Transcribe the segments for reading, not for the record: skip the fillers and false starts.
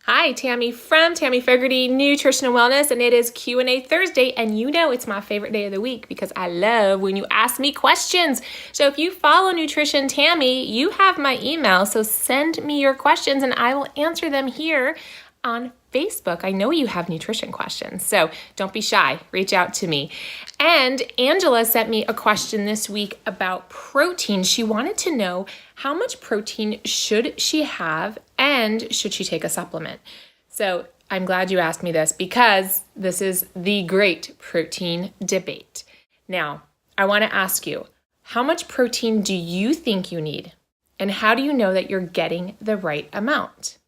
Hi, Tammy from Tammy Fogarty Nutrition and Wellness, and it is Q&A Thursday, and you know it's my favorite day of the week because I love when you ask me questions. So if you follow Nutrition Tammy, you have my email, so send me your questions and I will answer them here on Facebook. I know you have nutrition questions, so don't be shy. Reach out to me. And Angela sent me a question this week about protein. She wanted to know how much protein should she have and should she take a supplement? So I'm glad you asked me this because this is the great protein debate. Now, I want to ask you, how much protein do you think you need? And how do you know that you're getting the right amount?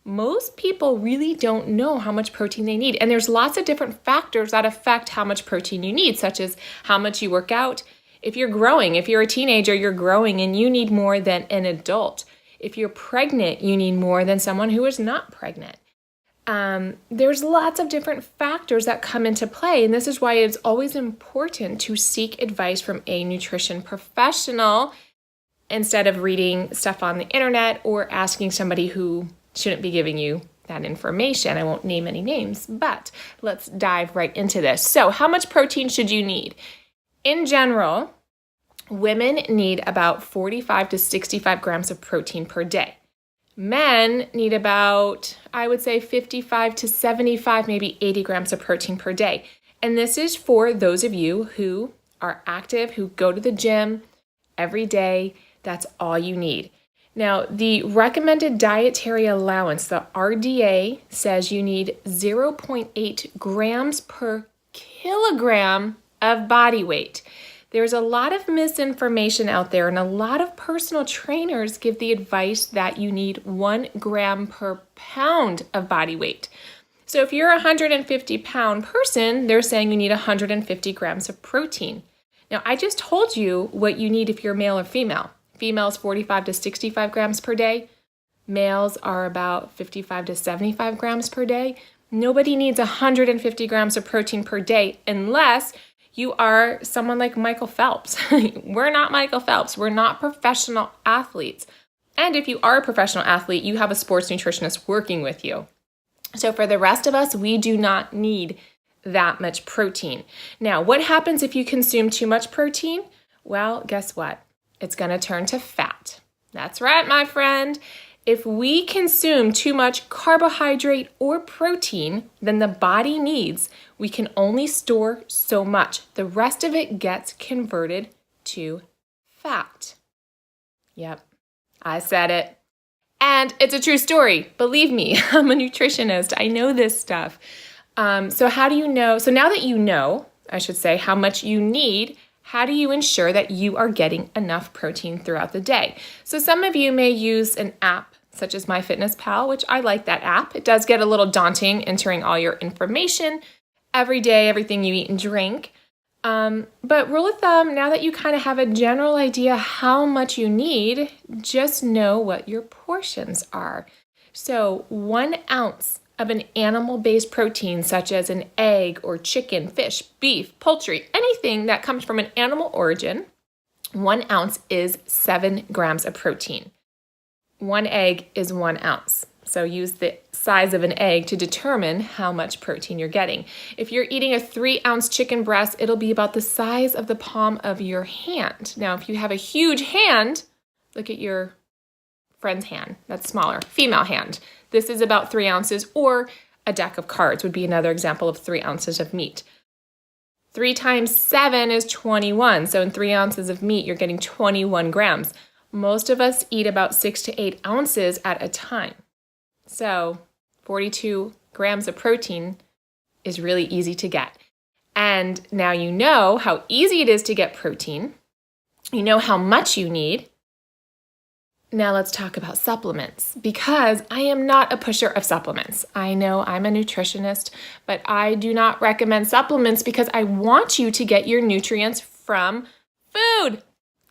Most people really don't know how much protein they need. And there's lots of different factors that affect how much protein you need, such as how much you work out. If you're growing, if you're a teenager, you're growing and you need more than an adult. If you're pregnant, you need more than someone who is not pregnant. There's lots of different factors that come into play. And this is why it's always important to seek advice from a nutrition professional instead of reading stuff on the internet or asking somebody who shouldn't be giving you that information. I won't name any names, but let's dive right into this. So how much protein should you need? In general, women need about 45 to 65 grams of protein per day. Men need about, I would say 55 to 75, maybe 80 grams of protein per day. And this is for those of you who are active, who go to the gym every day. That's all you need. Now, the recommended dietary allowance, the RDA, says you need 0.8 grams per kilogram of body weight. There's a lot of misinformation out there, and a lot of personal trainers give the advice that you need 1 gram per pound of body weight. So if you're a 150-pound person, they're saying you need 150 grams of protein. Now, I just told you what you need if you're male or female. Females 45 to 65 grams per day. Males are about 55 to 75 grams per day. Nobody needs 150 grams of protein per day unless you are someone like Michael Phelps. We're not Michael Phelps. We're not professional athletes. And if you are a professional athlete, you have a sports nutritionist working with you. So for the rest of us, we do not need that much protein. Now, what happens if you consume too much protein? Well, guess what? It's going to turn to fat. That's right, my friend. If we consume too much carbohydrate or protein than the body needs, we can only store so much. The rest of it gets converted to fat. Yep, I said it. And it's a true story. Believe me, I'm a nutritionist. I know this stuff. So how do you know? So now that you know, I should say, how much you need, how do you ensure that you are getting enough protein throughout the day? So some of you may use an app such as MyFitnessPal, which I like that app. It does get a little daunting entering all your information every day, everything you eat and drink. But rule of thumb, now that you kind of have a general idea how much you need, just know what your portions are. So 1 ounce of an animal-based protein such as an egg or chicken, fish, beef, poultry, anything that comes from an animal origin, 1 ounce is 7 grams of protein. 1 egg is 1 ounce. So use the size of an egg to determine how much protein you're getting. If you're eating a 3-ounce chicken breast, it'll be about the size of the palm of your hand. Now, if you have a huge hand, look at your friend's hand. That's smaller, female hand. This is about 3 ounces, or a deck of cards would be another example of 3 ounces of meat. 3 times 7 is 21. So in 3 ounces of meat, you're getting 21 grams. Most of us eat about 6 to 8 ounces at a time. So 42 grams of protein is really easy to get. And now you know how easy it is to get protein. You know how much you need. Now let's talk about supplements, because I am not a pusher of supplements. I know I'm a nutritionist, but I do not recommend supplements because I want you to get your nutrients from food.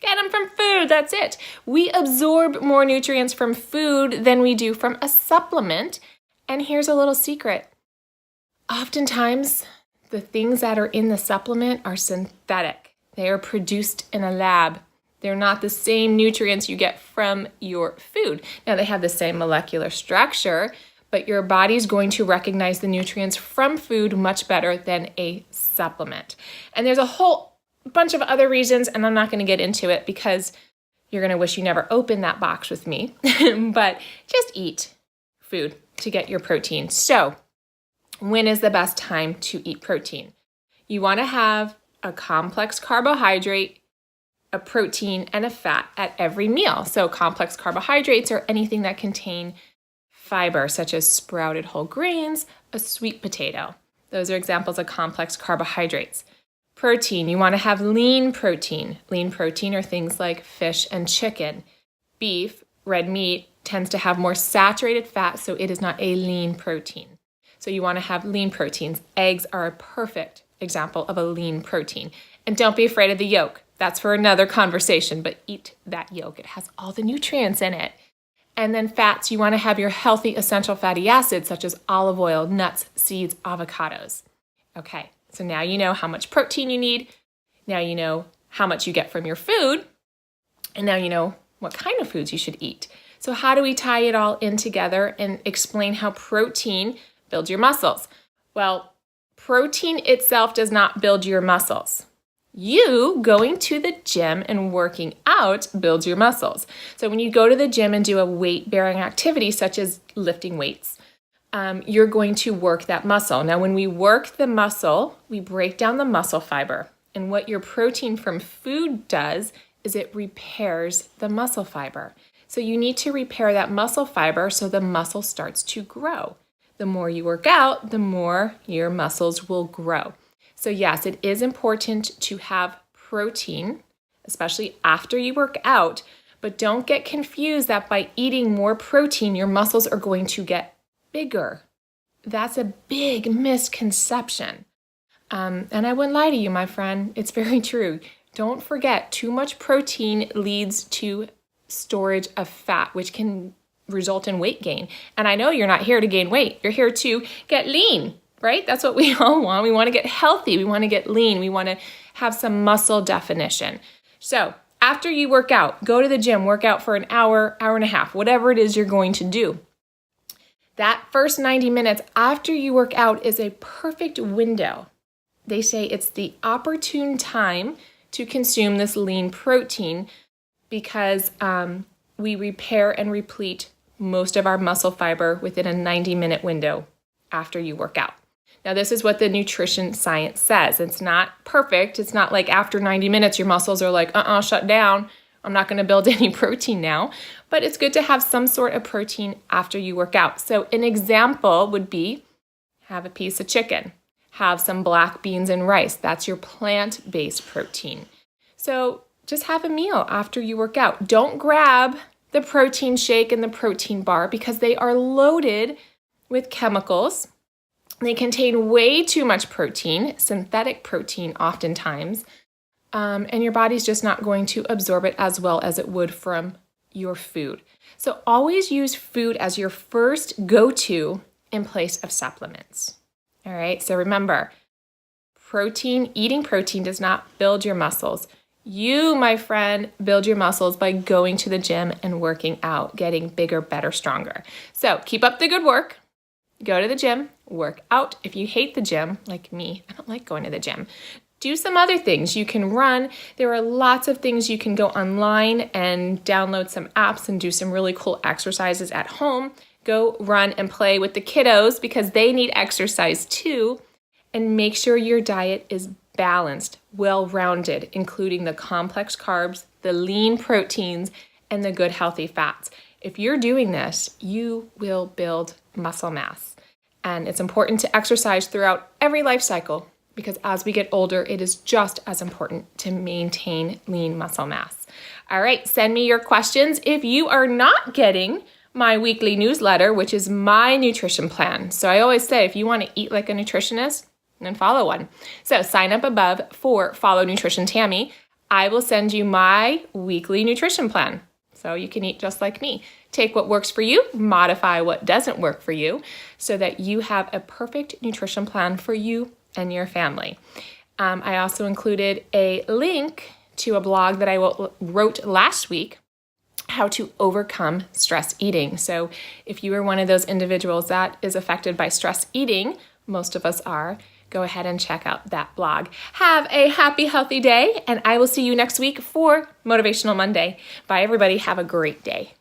Get them from food, that's it. We absorb more nutrients from food than we do from a supplement. And here's a little secret. Oftentimes, the things that are in the supplement are synthetic. They are produced in a lab. They're not the same nutrients you get from your food. Now, they have the same molecular structure, but your body's going to recognize the nutrients from food much better than a supplement. And there's a whole bunch of other reasons, and I'm not going to get into it because you're going to wish you never opened that box with me, but just eat food to get your protein. So when is the best time to eat protein? You want to have a complex carbohydrate, a protein, and a fat at every meal. So complex carbohydrates are anything that contain fiber, such as sprouted whole grains, a sweet potato. Those are examples of complex carbohydrates. Protein, you want to have lean protein. Lean protein are things like fish and chicken. Beef, red meat, tends to have more saturated fat, so it is not a lean protein. So you want to have lean proteins. Eggs are a perfect example of a lean protein. And don't be afraid of the yolk. That's for another conversation, but eat that yolk. It has all the nutrients in it. And then fats, you want to have your healthy essential fatty acids such as olive oil, nuts, seeds, avocados. Okay, so now you know how much protein you need. Now you know how much you get from your food. And now you know what kind of foods you should eat. So how do we tie it all in together and explain how protein builds your muscles? Well, protein itself does not build your muscles. You going to the gym and working out builds your muscles. So when you go to the gym and do a weight-bearing activity such as lifting weights, you're going to work that muscle. Now, when we work the muscle, we break down the muscle fiber. And what your protein from food does is it repairs the muscle fiber. So you need to repair that muscle fiber so the muscle starts to grow. The more you work out, the more your muscles will grow. So yes, it is important to have protein, especially after you work out, but don't get confused that by eating more protein, your muscles are going to get bigger. That's a big misconception. And I wouldn't lie to you, my friend. It's very true. Don't forget, too much protein leads to storage of fat, which can result in weight gain. And I know you're not here to gain weight. You're here to get lean. Right? That's what we all want. We want to get healthy. We want to get lean. We want to have some muscle definition. So after you work out, go to the gym, work out for an hour, hour and a half, whatever it is you're going to do. That first 90 minutes after you work out is a perfect window. They say it's the opportune time to consume this lean protein because we repair and replete most of our muscle fiber within a 90-minute window after you work out. Now, this is what the nutrition science says. It's not perfect. It's not like after 90 minutes, your muscles are like, shut down. I'm not going to build any protein now. But it's good to have some sort of protein after you work out. So an example would be have a piece of chicken, have some black beans and rice. That's your plant-based protein. So just have a meal after you work out. Don't grab the protein shake and the protein bar because they are loaded with chemicals. They contain way too much protein, synthetic protein oftentimes, and your body's just not going to absorb it as well as it would from your food. So always use food as your first go-to in place of supplements. All right, so remember, eating protein does not build your muscles. You, my friend, build your muscles by going to the gym and working out, getting bigger, better, stronger. So keep up the good work. Go to the gym, work out. If you hate the gym, like me, I don't like going to the gym. Do some other things. You can run. There are lots of things you can go online and download some apps and do some really cool exercises at home. Go run and play with the kiddos because they need exercise too. And make sure your diet is balanced, well-rounded, including the complex carbs, the lean proteins, and the good healthy fats. If you're doing this, you will build muscle mass. And it's important to exercise throughout every life cycle because as we get older, it is just as important to maintain lean muscle mass. All right, send me your questions. If you are not getting my weekly newsletter, which is my nutrition plan. So I always say, if you want to eat like a nutritionist, then follow one. So sign up above for Follow Nutrition Tammy. I will send you my weekly nutrition plan. So you can eat just like me. Take what works for you, modify what doesn't work for you, so that you have a perfect nutrition plan for you and your family. I also included a link to a blog that I wrote last week, how to overcome stress eating. So if you are one of those individuals that is affected by stress eating, most of us are, go ahead and check out that blog. Have a happy, healthy day, and I will see you next week for Motivational Monday. Bye, everybody. Have a great day.